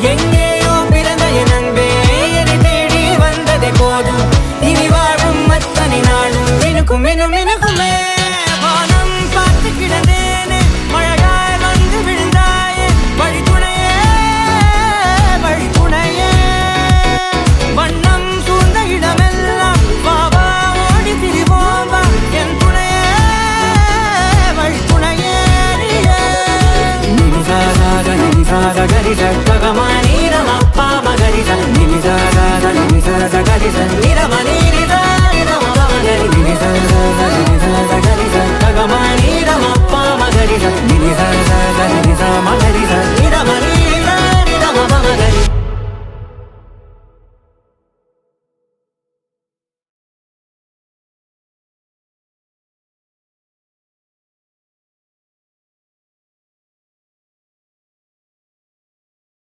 எங்கேயோ பிறந்த என் அன்பே என்னை தேடி வந்ததே போதும். இனி வாழும் அத்தனை நாளும் மினுக்கும் மினும் மினுக்குமே. வானம் பார்த்து கிடந்தேனே மழையாய் வந்து விழுந்தாயே வழித்துணையே வழித்துணையே. வண்ணம் சூழ்ந்த இடமெல்லாம் வாவா ஓடி திரிவோம் வா என் துணையே வழித்துணையே. நிமிசாத நிமிசாத கரிச பகமானி ரமப்பா மகரிச நிமிசாத நிமிசாத கரிச நிரமணி